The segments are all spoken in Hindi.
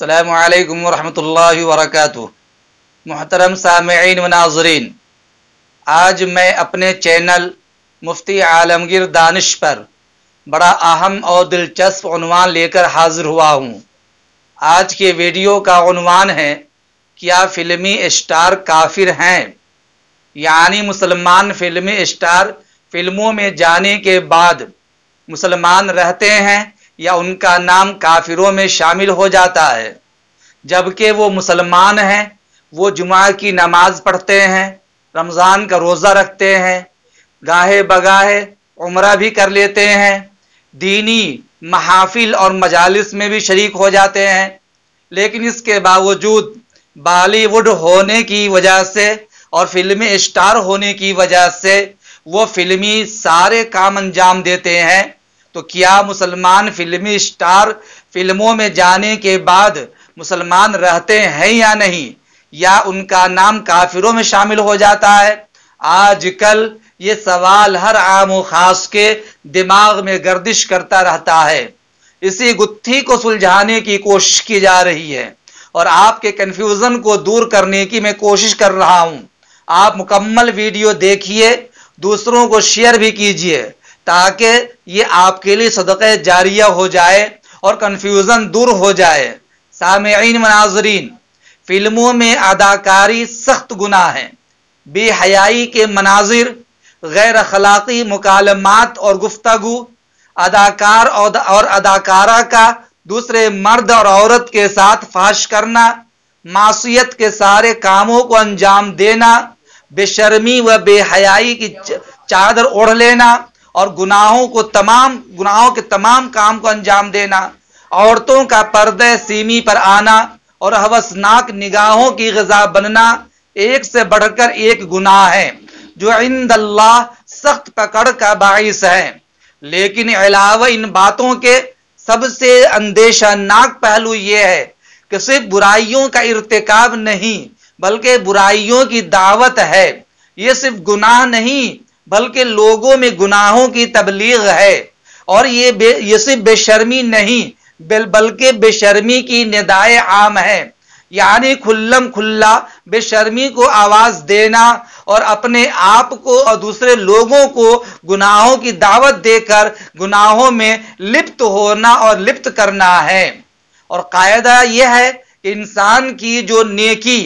अस्सलामु अलैकुम वरहमतुल्लाहि वबरकातुहू। मुहतरम सामिईन व नाज़रीन, आज मैं अपने चैनल मुफ्ती आलमगीर दानिश पर बड़ा अहम और दिलचस्प उन्वान लेकर हाजिर हुआ हूँ। आज के वीडियो का उन्वान है, क्या फिल्मी स्टार काफिर हैं? यानी मुसलमान फिल्मी स्टार फिल्मों में जाने के बाद मुसलमान रहते हैं या उनका नाम काफिरों में शामिल हो जाता है। जबकि वो मुसलमान हैं, वो जुमा की नमाज पढ़ते हैं, रमज़ान का रोज़ा रखते हैं, गाहे बगाहे उम्रा भी कर लेते हैं, दीनी महाफिल और मजालिस में भी शरीक हो जाते हैं। लेकिन इसके बावजूद बॉलीवुड होने की वजह से और फिल्मी स्टार होने की वजह से वो फिल्मी सारे काम अंजाम देते हैं। तो क्या मुसलमान फिल्मी स्टार फिल्मों में जाने के बाद मुसलमान रहते हैं या नहीं, या उनका नाम काफिरों में शामिल हो जाता है? आजकल ये सवाल हर आम व खास के दिमाग में गर्दिश करता रहता है। इसी गुत्थी को सुलझाने की कोशिश की जा रही है और आपके कंफ्यूजन को दूर करने की मैं कोशिश कर रहा हूं। आप मुकम्मल वीडियो देखिए, दूसरों को शेयर भी कीजिए ताकि ये आपके लिए सदक़े जारिया हो जाए और कंफ्यूजन दूर हो जाए। सामिईन व नाज़रीन, फिल्मों में अदाकारी सख्त गुनाह है। बेहयाई के मनाजिर, गैर अखलाकी मुकालमात और गुफ्तगू, अदाकार और अदाकारा का दूसरे मर्द और औरत के साथ फाश करना, मासियत के सारे कामों को अंजाम देना, बेशर्मी व बेहयाई की चादर ओढ़ लेना और गुनाहों के तमाम काम को अंजाम देना, औरतों का पर्दे सीमी पर आना और हवसनाक निगाहों की ग़िज़ा बनना एक से बढ़कर एक गुनाह है जो इंदल्लाह सख्त पकड़ का बाइस है। लेकिन अलावा इन बातों के सबसे अंदेशानाक पहलू यह है कि सिर्फ बुराइयों का इर्तिकाब नहीं बल्कि बुराइयों की दावत है। ये सिर्फ गुनाह नहीं बल्कि लोगों में गुनाहों की तबलीग है। और ये सिर्फ बेशर्मी नहीं बल्कि बेशर्मी की निदाए आम है। यानी खुल्लम खुल्ला बेशर्मी को आवाज देना और अपने आप को और दूसरे लोगों को गुनाहों की दावत देकर गुनाहों में लिप्त होना और लिप्त करना है। और कायदा यह है कि इंसान की जो नेकी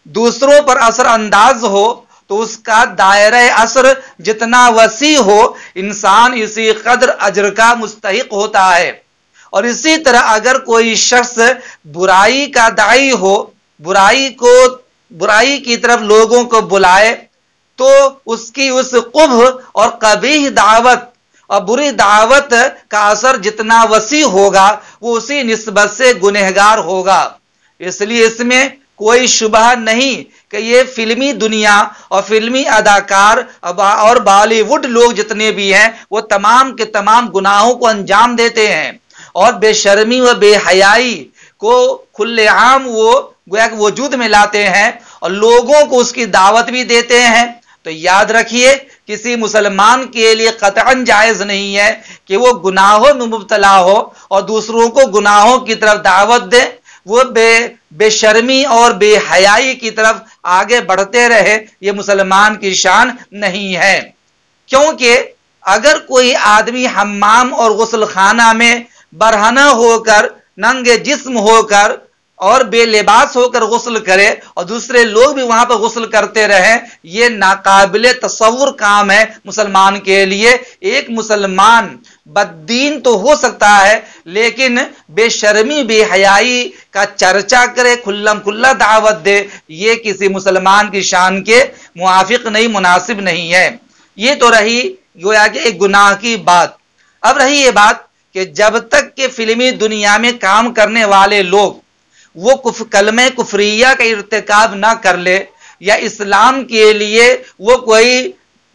दूसरों पर असर अंदाज हो तो उसका दायरा असर जितना वसी हो, इंसान इसी कदर अजर का मुस्तहिक होता है। और इसी तरह अगर कोई शख्स बुराई का दाई हो, बुराई की तरफ लोगों को बुलाए, तो उसकी उस कुब्ह और कबीह दावत और बुरी दावत का असर जितना वसी होगा वो उसी निस्बत से गुनहगार होगा। इसलिए इसमें कोई शुबह नहीं कि ये फिल्मी दुनिया और फिल्मी अदाकार और बॉलीवुड लोग जितने भी हैं वो तमाम के तमाम गुनाहों को अंजाम देते हैं और बेशर्मी व बेहयाई को खुलेआम वो गोया कि वजूद में लाते हैं और लोगों को उसकी दावत भी देते हैं। तो याद रखिए, किसी मुसलमान के लिए कतअन जायज नहीं है कि वो गुनाहों में मुब्तला हो और दूसरों को गुनाहों की तरफ दावत दे। वो बेशर्मी और बेहयाई की तरफ आगे बढ़ते रहे, ये मुसलमान की शान नहीं है। क्योंकि अगर कोई आदमी हम्माम और गुस्ल खाना में बरहना होकर, नंगे जिस्म होकर और बेलिबास होकर गुस्ल करे और दूसरे लोग भी वहां पर गुस्ल करते रहे, ये नाकाबिले तसव्वुर काम है मुसलमान के लिए। एक मुसलमान बद्दीन तो हो सकता है लेकिन बेशर्मी बेहयाई का चर्चा करे, खुल्लम खुल्ला दावत दे, ये किसी मुसलमान की शान के मुआफिक नहीं, मुनासिब नहीं है। ये तो रही गोया कि एक गुनाह की बात। अब रही ये बात कि जब तक के फिल्मी दुनिया में काम करने वाले लोग वो कलमे कुफरिया का इर्तिकाब ना कर ले या इस्लाम के लिए वो कोई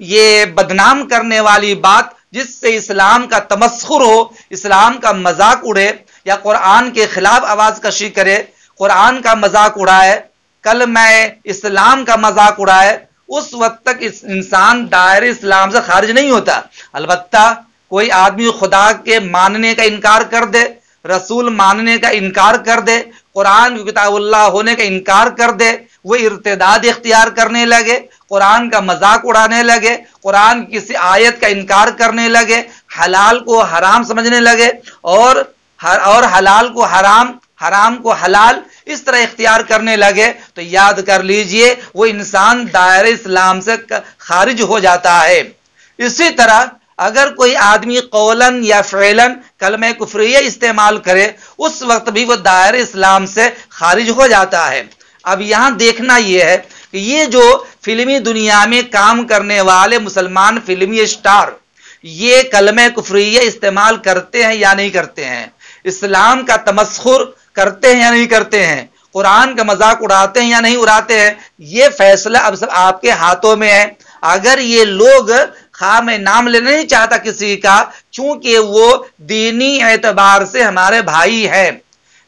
ये बदनाम करने वाली बात जिससे इस्लाम का तमस्खुर हो, इस्लाम का मजाक उड़े या कुरान के खिलाफ आवाज कशी करे, कुरान का मजाक उड़ाए, कलमे इस्लाम का मजाक उड़ाए, उस वक्त तक इस इंसान दायरे इस्लाम से खारिज नहीं होता। अलबत्ता कोई आदमी खुदा के मानने का इनकार कर दे, रसूल मानने का इनकार कर दे, कुरान किताबुल्लाह होने का इनकार कर दे, वो इर्तिदाद इख्तियार करने लगे, कुरान का मजाक उड़ाने लगे, कुरान की किसी आयत का इनकार करने लगे, हलाल को हराम समझने लगे और हलाल को हराम, हराम को हलाल इस तरह इख्तियार करने लगे, तो याद कर लीजिए वो इंसान दायरे इस्लाम से खारिज हो जाता है। इसी तरह अगर कोई आदमी कौलन या फ़िलन कलमे कुफ्रिया इस्तेमाल करे, उस वक्त भी वो दायरे इस्लाम से खारिज हो जाता है। अब यहां देखना यह है कि ये जो फिल्मी दुनिया में काम करने वाले मुसलमान फिल्मी स्टार ये कलमे कुफ्रिया इस्तेमाल करते हैं या नहीं करते हैं, इस्लाम का तमस्खुर करते हैं या नहीं करते हैं, कुरान का मजाक उड़ाते हैं या नहीं उड़ाते हैं, ये फैसला अब सब आपके हाथों में है। अगर ये लोग, खा मैं नाम लेना नहीं चाहता किसी का, चूंकि वो दीनी एतबार से हमारे भाई हैं,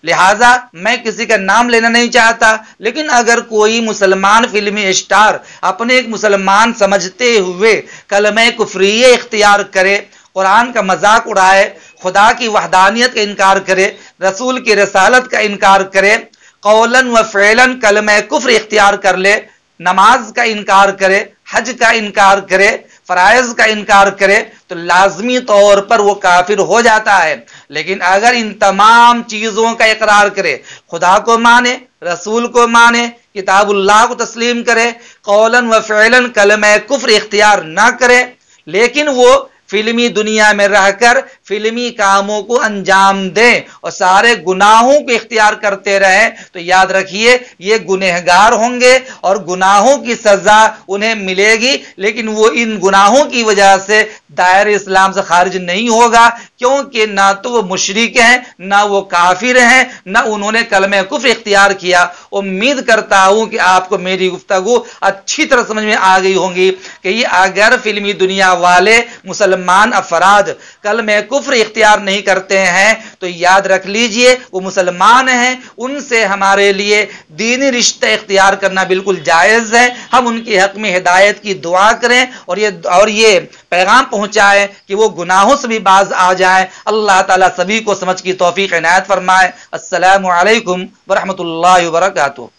लिहाजा मैं किसी का नाम लेना नहीं चाहता, लेकिन अगर कोई मुसलमान फिल्मी स्टार अपने एक मुसलमान समझते हुए कलमे कुफ्रिये इख्तियार करे, कुरान का मजाक उड़ाए, खुदा की वहदानियत का इनकार करे, रसूल की रसालत का इनकार करे, कौलन व फ़िलन कलमे कुफ्र इख्तियार कर ले, नमाज का इनकार करे, हज का इनकार करे, फराइज का इनकार करे, तो लाजमी तौर पर वो काफिर हो जाता है। लेकिन अगर इन तमाम चीजों का इकरार करे, खुदा को माने, रसूल को माने, किताबुल्लाह को तस्लीम करे, कौलन व फ़िलन कलमे कुफ्र इख्तियार ना करे, लेकिन वो फिल्मी दुनिया में रहकर फिल्मी कामों को अंजाम दें और सारे गुनाहों को इख्तियार करते रहें, तो याद रखिए ये गुनहगार होंगे और गुनाहों की सजा उन्हें मिलेगी, लेकिन वो इन गुनाहों की वजह से दायरे इस्लाम से खारिज नहीं होगा, क्योंकि ना तो वो मुशरिक हैं, ना वो काफिर हैं, ना उन्होंने कलमे कुफ्र इख्तियार किया। उम्मीद करता हूं कि आपको मेरी गुफ्तगू अच्छी तरह समझ में आ गई होंगी कि ये अगर फिल्मी दुनिया वाले मुसलमान अफराद कलमे कुफ्र इख्तियार नहीं करते हैं, तो याद रख लीजिए वो मुसलमान हैं, उनसे हमारे लिए दीनी रिश्ते इख्तियार करना बिल्कुल जायज है। हम उनके हक में हिदायत की दुआ करें और ये पैगाम पहुंचाएं कि वो गुनाहों से भी बाज आ जाएं। अल्लाह ताला सभी को समझ की तौफीक इनायत फरमाए। अस्सलामु अलैकुम व रहमतुल्लाहि व बरकातुहू।